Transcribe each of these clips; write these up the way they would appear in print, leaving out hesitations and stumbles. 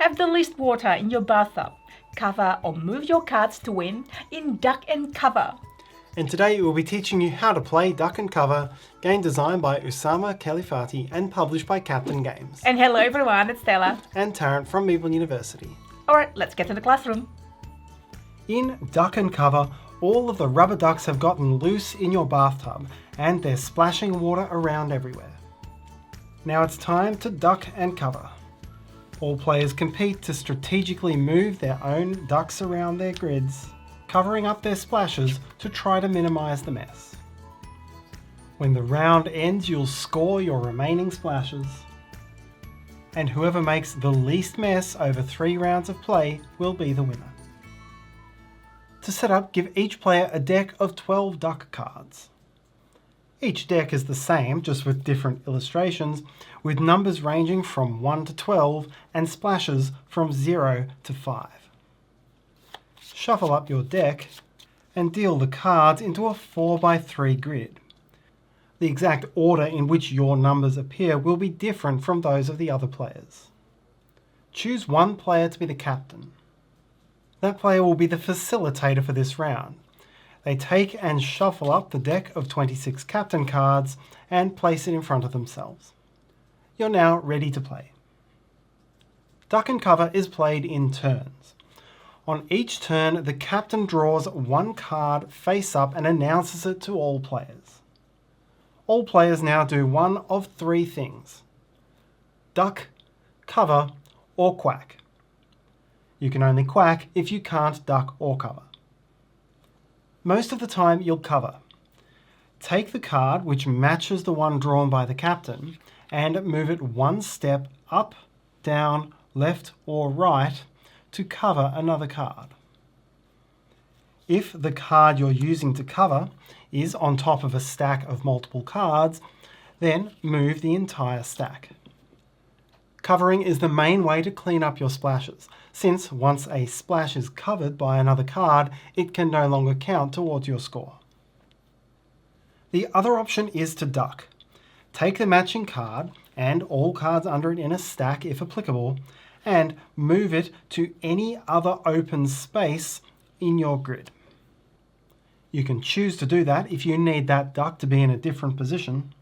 have the least water in your bathtub? Cover or move your cards to win in Duck and Cover. And today we'll be teaching you how to play Duck and Cover, game designed by Usama Khalifati and published by Captain Games. And hello everyone, it's Stella. And Tarrant from Meeple University. Alright, let's get to the classroom. In Duck and Cover, all of the rubber ducks have gotten loose in your bathtub and they're splashing water around everywhere. Now it's time to duck and cover. All players compete to strategically move their own ducks around their grids, covering up their splashes to try to minimize the mess. When the round ends, you'll score your remaining splashes, and whoever makes the least mess over 3 rounds of play will be the winner. To set up, give each player a deck of 12 duck cards. Each deck is the same, just with different illustrations, with numbers ranging from 1 to 12 and splashes from 0 to 5. Shuffle up your deck and deal the cards into a 4x3 grid. The exact order in which your numbers appear will be different from those of the other players. Choose one player to be the captain. That player will be the facilitator for this round. They take and shuffle up the deck of 26 captain cards and place it in front of themselves. You're now ready to play. Duck and Cover is played in turns. On each turn, the captain draws one card face up and announces it to all players. All players now do one of 3 things: duck, cover, or quack. You can only quack if you can't duck or cover. Most of the time you'll cover. Take the card which matches the one drawn by the captain and move it one step up, down, left or right to cover another card. If the card you're using to cover is on top of a stack of multiple cards, then move the entire stack. Covering is the main way to clean up your splashes, since once a splash is covered by another card, it can no longer count towards your score. The other option is to duck. Take the matching card, and all cards under it in a stack if applicable, and move it to any other open space in your grid. You can choose to do that if you need that duck to be in a different position,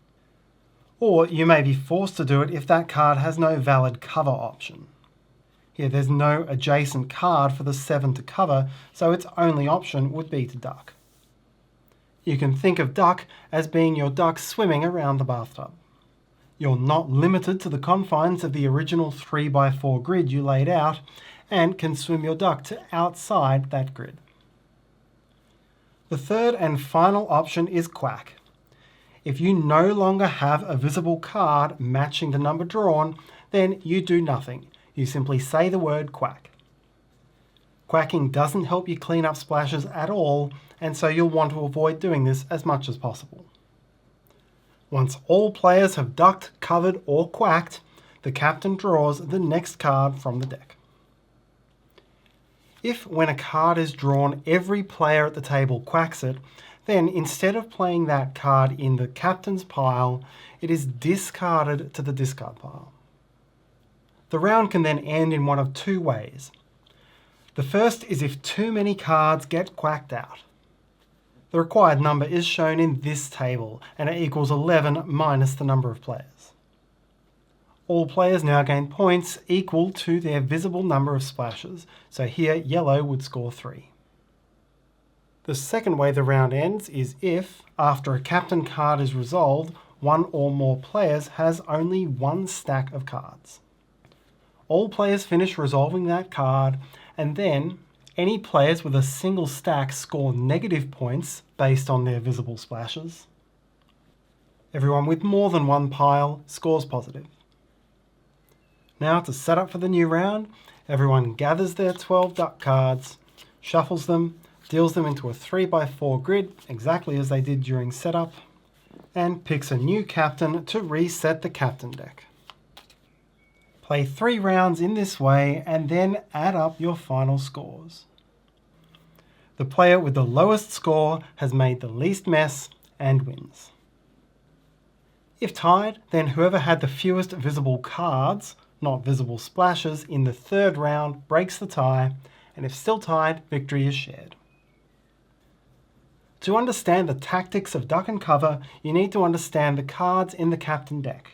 or you may be forced to do it if that card has no valid cover option. Here there's no adjacent card for the 7 to cover, so its only option would be to duck. You can think of duck as being your duck swimming around the bathtub. You're not limited to the confines of the original 3x4 grid you laid out, and can swim your duck to outside that grid. The third and final option is quack. If you no longer have a visible card matching the number drawn, then you do nothing. You simply say the word quack. Quacking doesn't help you clean up splashes at all, and so you'll want to avoid doing this as much as possible. Once all players have ducked, covered, or quacked, the captain draws the next card from the deck. If when a card is drawn, every player at the table quacks it, then instead of playing that card in the captain's pile, it is discarded to the discard pile. The round can then end in one of 2 ways. The first is if too many cards get quacked out. The required number is shown in this table, and it equals 11 minus the number of players. All players now gain points equal to their visible number of splashes, so here yellow would score 3. The second way the round ends is if, after a captain card is resolved, one or more players has only one stack of cards. All players finish resolving that card, and then any players with a single stack score negative points based on their visible splashes. Everyone with more than one pile scores positive. Now to set up for the new round, everyone gathers their 12 duck cards, shuffles them, deals them into a 3x4 grid exactly as they did during setup, and picks a new captain to reset the captain deck. Play 3 rounds in this way and then add up your final scores. The player with the lowest score has made the least mess and wins. If tied, then whoever had the fewest visible cards Not visible splashes in the third round breaks the tie, and if still tied, victory is shared. To understand the tactics of duck and cover, you need to understand the cards in the captain deck.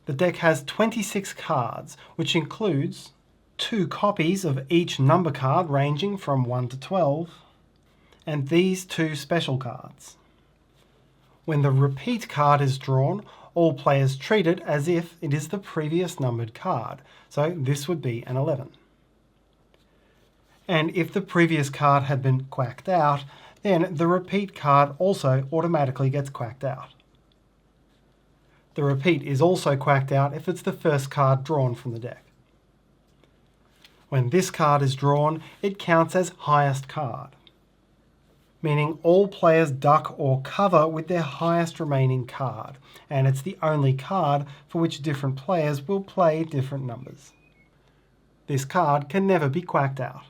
The deck has 26 cards, which includes 2 copies of each number card ranging from 1 to 12, and these 2 special cards. When the repeat card is drawn, all players treat it as if it is the previous numbered card, so this would be an 11. And if the previous card had been quacked out, then the repeat card also automatically gets quacked out. The repeat is also quacked out if it's the first card drawn from the deck. When this card is drawn, it counts as highest card, meaning all players duck or cover with their highest remaining card, and it's the only card for which different players will play different numbers. This card can never be quacked out.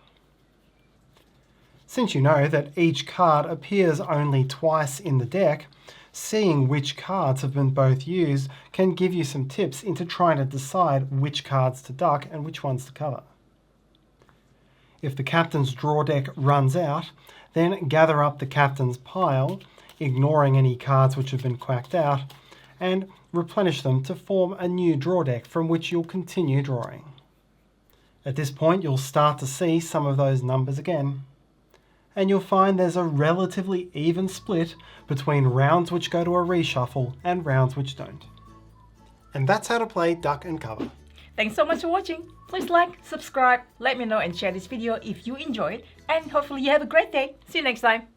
Since you know that each card appears only twice in the deck, seeing which cards have been both used can give you some tips into trying to decide which cards to duck and which ones to cover. If the captain's draw deck runs out, then gather up the captain's pile, ignoring any cards which have been quacked out, and replenish them to form a new draw deck from which you'll continue drawing. At this point, you'll start to see some of those numbers again, and you'll find there's a relatively even split between rounds which go to a reshuffle and rounds which don't. And that's how to play duck and cover. Thanks so much for watching. Please like, subscribe, let me know and share this video if you enjoyed, and hopefully you have a great day. See you next time.